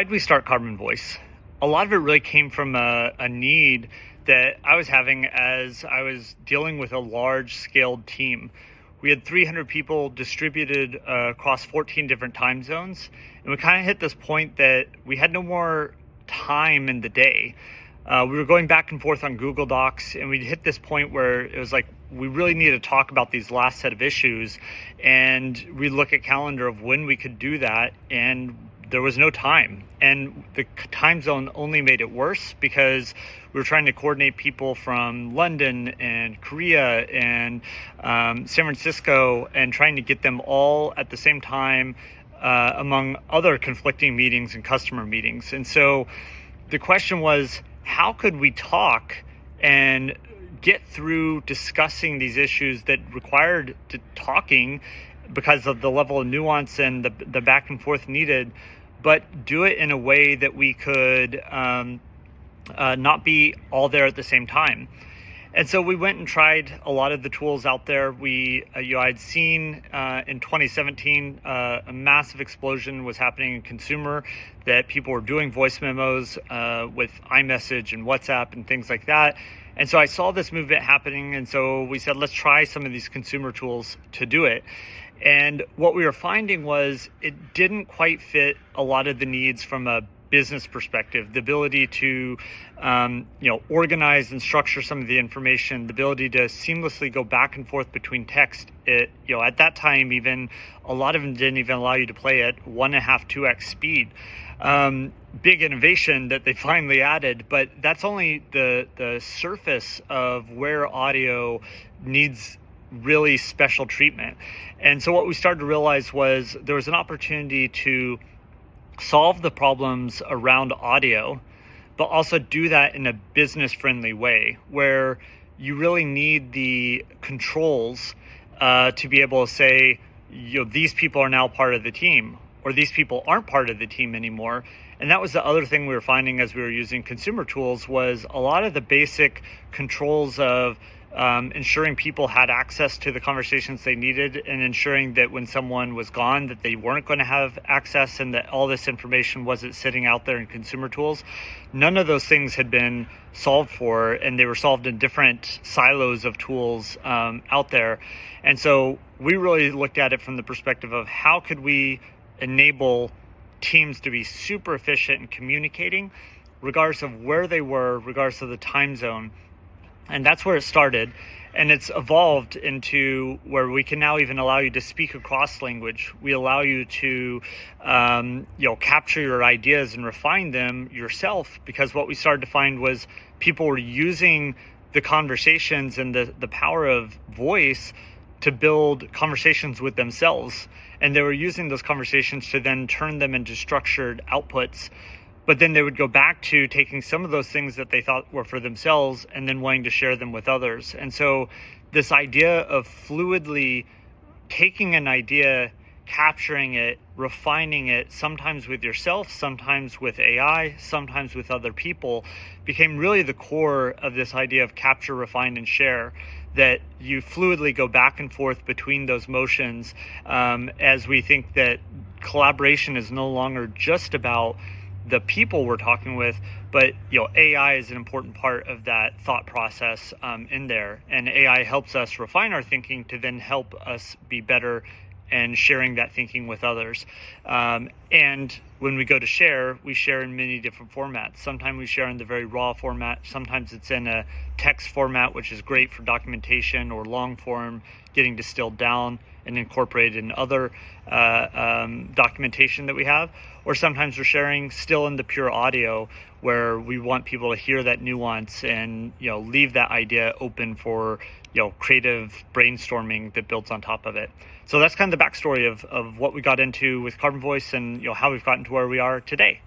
why'd we start Carbon Voice? A lot of it really came from a need that I was having as I was dealing with a large-scaled team. We had 300 people distributed across 14 different time zones, and we kind of hit this point that we had no more time in the day. We were going back and forth on Google Docs, and we hit this point where it was like, we really need to talk about these last set of issues, and we look at calendar of when we could do that, and there was no time. And the time zone only made it worse because we were trying to coordinate people from London and Korea and San Francisco and trying to get them all at the same time among other conflicting meetings and customer meetings. And so the question was, how could we talk and get through discussing these issues that required talking because of the level of nuance and the back and forth needed, but do it in a way that we could not be all there at the same time. And so we went and tried a lot of the tools out there. I'd seen in 2017 a massive explosion was happening in consumer, that people were doing voice memos with iMessage and WhatsApp and things like that. And so I saw this movement happening, and so we said, let's try some of these consumer tools to do it. And what we were finding was it didn't quite fit a lot of the needs from a business perspective, the ability to organize and structure some of the information, the ability to seamlessly go back and forth between text. At that time, even a lot of them didn't even allow you to play at 1.5, 2x speed. Big innovation that they finally added, but that's only the surface of where audio needs really special treatment. And so what we started to realize was there was an opportunity to solve the problems around audio, but also do that in a business-friendly way where you really need the controls to be able to say, these people are now part of the team, or these people aren't part of the team anymore. And that was the other thing we were finding as we were using consumer tools, was a lot of the basic controls of ensuring people had access to the conversations they needed, and ensuring that when someone was gone that they weren't going to have access, and that all this information wasn't sitting out there in consumer tools. None of those things had been solved for, and they were solved in different silos of tools out there. And so we really looked at it from the perspective of how could we enable teams to be super efficient in communicating, regardless of where they were, regardless of the time zone. And that's where it started. And it's evolved into where we can now even allow you to speak across language. We allow you to, capture your ideas and refine them yourself, because what we started to find was people were using the conversations and the power of voice to build conversations with themselves. And they were using those conversations to then turn them into structured outputs. But then they would go back to taking some of those things that they thought were for themselves and then wanting to share them with others. And so this idea of fluidly taking an idea, capturing it, refining it, sometimes with yourself, sometimes with AI, sometimes with other people, became really the core of this idea of capture, refine, and share, that you fluidly go back and forth between those motions, as we think that collaboration is no longer just about the people we're talking with, but AI is an important part of that thought process in there. And AI helps us refine our thinking to then help us be better and sharing that thinking with others. And when we go to share, we share in many different formats. Sometimes we share in the very raw format. Sometimes it's in a text format, which is great for documentation, or long form, getting distilled down and incorporated in other documentation that we have. Or sometimes we're sharing still in the pure audio, where we want people to hear that nuance and leave that idea open for creative brainstorming that builds on top of it. So that's kind of the backstory of what we got into with Carbon Voice, and how we've gotten to where we are today.